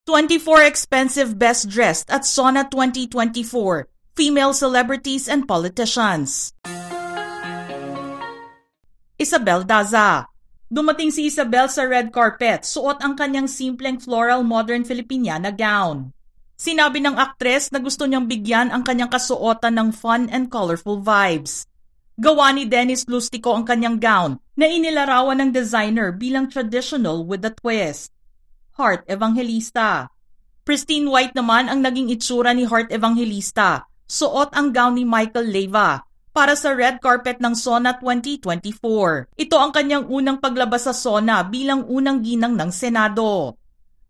24 expensive best dressed at SONA 2024, female celebrities and politicians. Isabel Daza. Dumating si Isabel sa red carpet, suot ang kanyang simpleng floral modern Filipiniana gown. Sinabi ng aktres na gusto niyang bigyan ang kanyang kasuotan ng fun and colorful vibes. Gawa ni Dennis Lustico ang kanyang gown na inilarawan ng designer bilang traditional with a twist. Heart Evangelista. Pristine white naman ang naging itsura ni Heart Evangelista. Suot ang gown ni Michael Leyva para sa red carpet ng SONA 2024. Ito ang kanyang unang paglabas sa SONA bilang unang ginang ng Senado.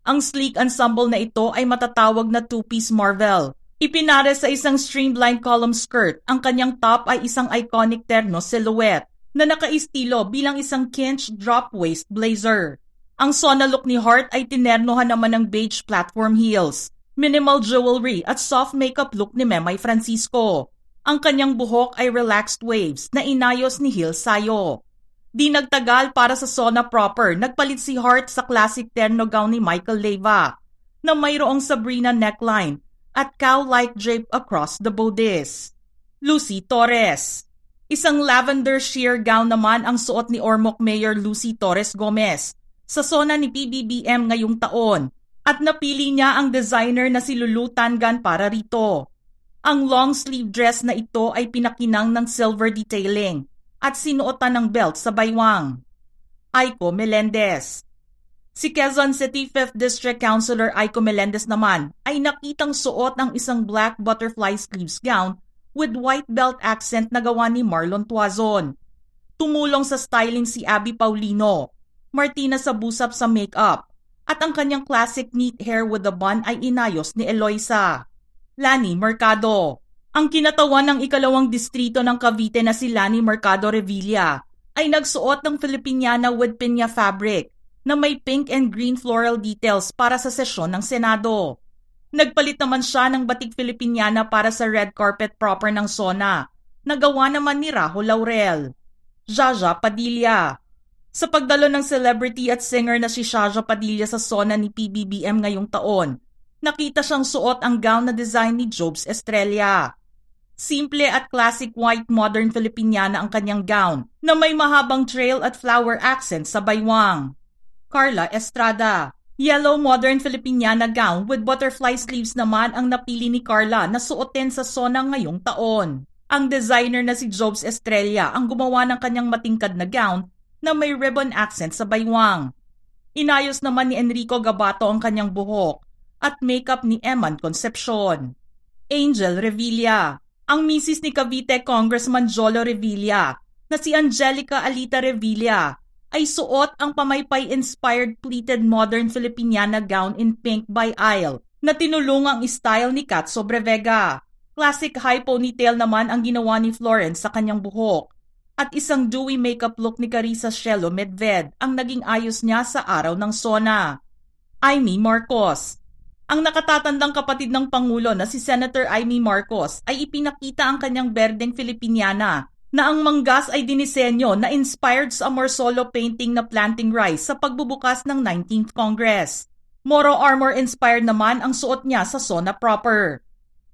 Ang sleek ensemble na ito ay matatawag na two-piece marvel. Ipinare sa isang streamlined column skirt, ang kanyang top ay isang iconic terno silhouette na nakaistilo bilang isang cinch drop waist blazer. Ang SONA look ni Heart ay tinernohan naman ng beige platform heels, minimal jewelry at soft makeup look ni Memay Francisco. Ang kanyang buhok ay relaxed waves na inayos ni Hil Sayo. Di nagtagal para sa SONA proper, nagpalit si Heart sa classic terno gown ni Michael Leyva na mayroong Sabrina neckline at cow-like drape across the bodice. Lucy Torres. Isang lavender sheer gown naman ang suot ni Ormoc Mayor Lucy Torres Gomez sa SONA ni PBBM ngayong taon at napili niya ang designer na si Lulu Tangan para rito. Ang long sleeve dress na ito ay pinakinang ng silver detailing at sinuotan ng belt sa baywang. Aiko Melendez. Si Quezon City 5th District Councilor Aiko Melendez naman ay nakitang suot ang isang black butterfly sleeves gown with white belt accent na gawa ni Marlon Tuazon. Tumulong sa styling si Abby Paulino, Martina Sabusap sa makeup, at ang kanyang classic neat hair with a bun ay inayos ni Eloisa. Lani Mercado. Ang kinatawan ng ikalawang distrito ng Cavite na si Lani Mercado Revilla ay nagsuot ng Filipiniana with pinya fabric na may pink and green floral details para sa sesyon ng Senado. Nagpalit naman siya ng batik Filipiniana para sa red carpet proper ng SONA, na gawa naman ni Rajo Laurel. Jaja Padilla. Sa pagdalo ng celebrity at singer na si Jaja Padilla sa SONA ni PBBM ngayong taon, nakita siyang suot ang gown na design ni Jobs Estrella. Simple at classic white modern Filipiniana ang kanyang gown na may mahabang trail at flower accent sa baywang. Carla Estrada. Yellow modern Filipiniana gown with butterfly sleeves naman ang napili ni Carla na suotin sa SONA ngayong taon. Ang designer na si Jobs Estrella ang gumawa ng kanyang matingkad na gown na may ribbon accent sa baywang. Inayos naman ni Enrico Gabato ang kanyang buhok at makeup ni Eman Concepcion. Angel Revilla. Ang misis ni Cavite Congressman Jolo Revilla na si Angelica Alita Revilla ay suot ang pamaypay-inspired pleated modern Filipiniana gown in pink by Isle na tinulungang style ni Kat Sobrevega. Classic high ponytail naman ang ginawa ni Florence sa kanyang buhok at isang dewy makeup look ni Carissa Shelo Medved ang naging ayos niya sa araw ng SONA. Amy Marcos. Ang nakatatandang kapatid ng Pangulo na si Senator Amy Marcos ay ipinakita ang kanyang berdeng Filipiniana na ang manggas ay dinisenyo na inspired sa Amorsolo painting na planting rice sa pagbubukas ng 19th Congress. Moro armor inspired naman ang suot niya sa SONA proper.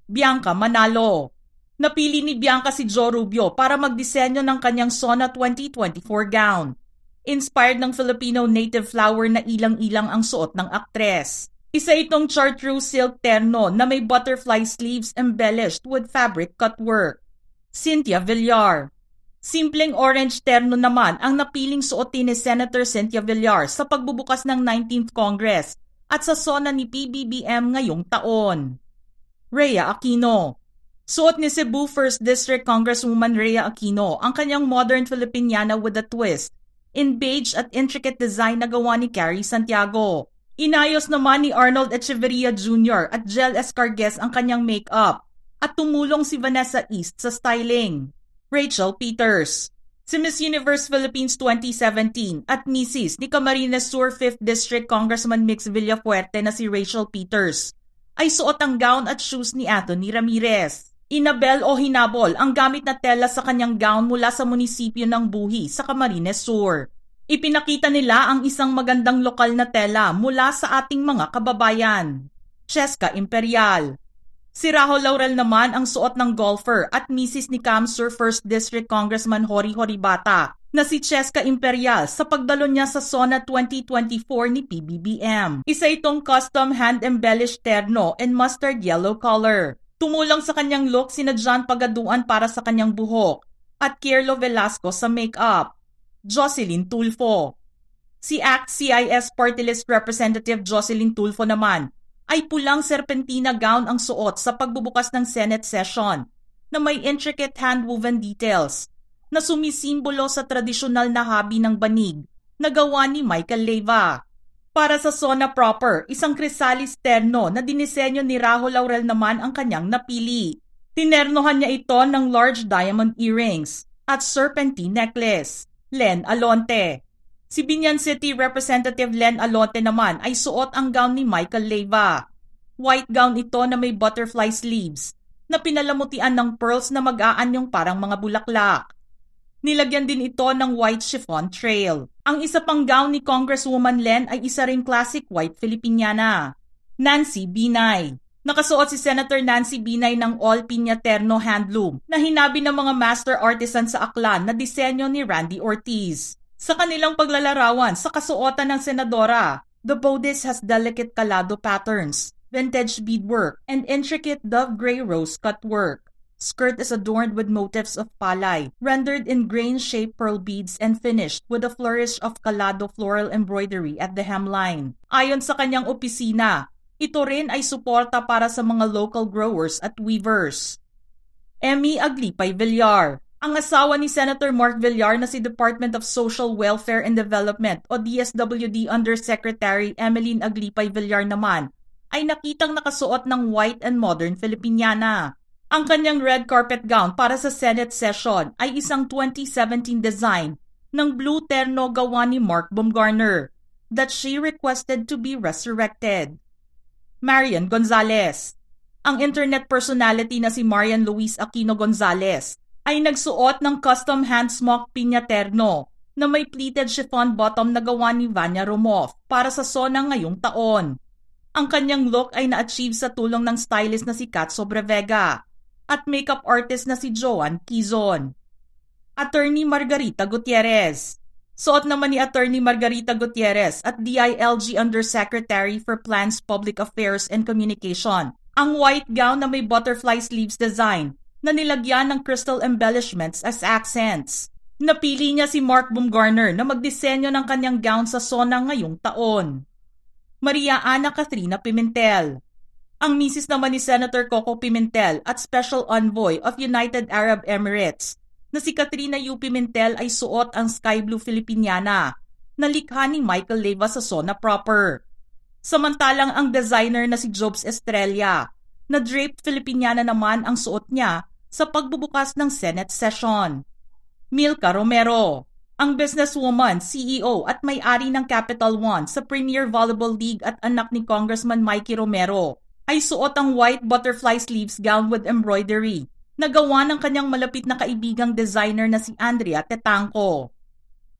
Bianca Manalo. Napili ni Bianca si Joe Rubio para magdisenyo ng kanyang SONA 2024 gown. Inspired ng Filipino native flower na ilang-ilang ang suot ng aktres. Isa itong chartreuse silk terno na may butterfly sleeves embellished with fabric cutwork. Cynthia Villar. Simpleng orange terno naman ang napiling suotin ni Senator Cynthia Villar sa pagbubukas ng 19th Congress at sa SONA ni PBBM ngayong taon. Rhea Aquino. Suot ni Cebu 1st District Congresswoman Rhea Aquino ang kanyang modern Filipiniana with a twist in beige at intricate design na gawa ni Carrie Santiago. Inayos naman ni Arnold Echeverria Jr. at Jel Escargues ang kanyang makeup at tumulong si Vanessa East sa styling. Rachel Peters. Si Miss Universe Philippines 2017 at Mrs. ni Camarines Sur 5th District Congressman Mix Villafuerte na si Rachel Peters ay suot ang gown at shoes ni Anthony Ramirez. Inabel o hinabol ang gamit na tela sa kanyang gown mula sa munisipyo ng Buhi sa Camarines Sur. Ipinakita nila ang isang magandang lokal na tela mula sa ating mga kababayan. Cheska Imperial. Si Rahul Laurel naman ang suot ng golfer at misis ni Kamsur 1st District Congressman Hori Horibata na si Cheska Imperial sa pagdalo niya sa SONA 2024 ni PBBM. Isa itong custom hand-embellished terno and mustard yellow color. Tumulong sa kanyang look sina John Pagaduan para sa kanyang buhok at Kierlo Velasco sa makeup. Jocelyn Tulfo. Si ACT-CIS Party List Representative Jocelyn Tulfo naman ay pulang serpentina gown ang suot sa pagbubukas ng Senate session na may intricate hand-woven details na sumisimbolo sa tradisyonal na habi ng banig na gawa ni Michael Leyva. Para sa SONA proper, isang chrysalis terno na dinisenyo ni Rahul Laurel naman ang kanyang napili. Tinernohan niya ito ng large diamond earrings at serpentine necklace. Len Alonte. Si Binyan City Representative Len Alonte naman ay suot ang gown ni Michael Leyva. White gown ito na may butterfly sleeves na pinalamutian ng pearls na mag-aanyong parang mga bulaklak. Nilagyan din ito ng white chiffon trail. Ang isa pang gown ni Congresswoman Len ay isa ring classic white Filipiniana. Nancy Binay. Nakasuot si Senator Nancy Binay ng all pinya terno handloom na hinabi ng mga master artisan sa Aklan na disenyo ni Randy Ortiz. Sa kanilang paglalarawan sa kasuotan ng senadora, the bodice has delicate calado patterns, vintage beadwork, and intricate dove gray rose cut work. Skirt is adorned with motifs of palay, rendered in grain-shaped pearl beads and finished with a flourish of calado floral embroidery at the hemline. Ayon sa kanyang opisina, ito rin ay suporta para sa mga local growers at weavers. Emmy Aglipay Villar. Ang asawa ni Senator Mark Villar na si Department of Social Welfare and Development o DSWD Undersecretary Emeline Aglipay Villar naman ay nakitang nakasuot ng white and modern Filipiniana. Ang kanyang red carpet gown para sa Senate session ay isang 2017 design ng blue terno gawa ni Mark Baumgartner that she requested to be resurrected. Marian Gonzalez. Ang internet personality na si Marian Luis Aquino Gonzalez ay nagsuot ng custom hand smock pinya terno na may pleated chiffon bottom na gawa ni Vanya Romov para sa SONA ngayong taon. Ang kanyang look ay na-achieve sa tulong ng stylist na si Kat Sobrevega at makeup artist na si Joan Quizon. Attorney Margarita Gutierrez. Suot naman ni Attorney Margarita Gutierrez at DILG Undersecretary for Plans, Public Affairs and Communication ang white gown na may butterfly sleeves design na nilagyan ng crystal embellishments as accents. Napili niya si Mark Baumgartner na magdisenyo ng kanyang gown sa SONA ngayong taon. Maria Ana Katrina Pimentel. Ang misis naman ni Senator Coco Pimentel at Special Envoy of United Arab Emirates na si Katrina U. Pimentel ay suot ang sky blue Filipiniana na likha ni Michael Leyva sa SONA proper. Samantalang ang designer na si Jobs Estrella na draped Filipiniana naman ang suot niya sa pagbubukas ng Senate session. Milka Romero. Ang businesswoman, CEO at may-ari ng Capital One sa Premier Volleyball League at anak ni Congressman Mikey Romero ay suot ang white butterfly sleeves gown with embroidery na gawa ng kanyang malapit na kaibigang designer na si Andrea Tetangco.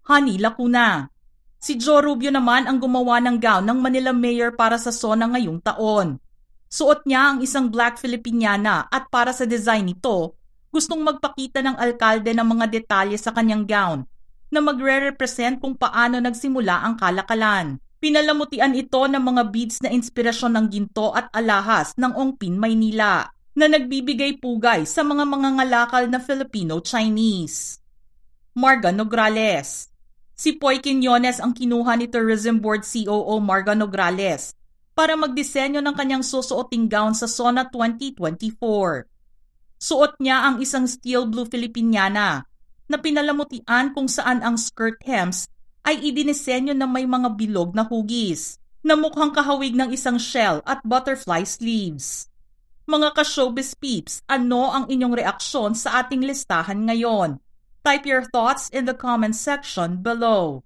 Honey Lacuna. Si Joe Rubio naman ang gumawa ng gown ng Manila Mayor para sa SONA ngayong taon. Suot niya ang isang black Filipiniana at para sa design nito, gustong magpakita ng alkalde ng mga detalye sa kanyang gown na magre-represent kung paano nagsimula ang kalakalan. Pinalamutian ito ng mga beads na inspirasyon ng ginto at alahas ng Ongpin, Maynila na nagbibigay pugay sa mga mangangalakal na Filipino-Chinese. Marga Nograles. Si Poy Quiñones ang kinuha ni Tourism Board COO Marga Nograles para magdisenyo ng kanyang susuoting gown sa SONA 2024. Suot niya ang isang steel blue Filipiniana na pinalamutian kung saan ang skirt hems ay idinisenyo na may mga bilog na hugis na mukhang kahawig ng isang shell at butterfly sleeves. Mga ka-showbiz peeps, ano ang inyong reaksyon sa ating listahan ngayon? Type your thoughts in the comment section below.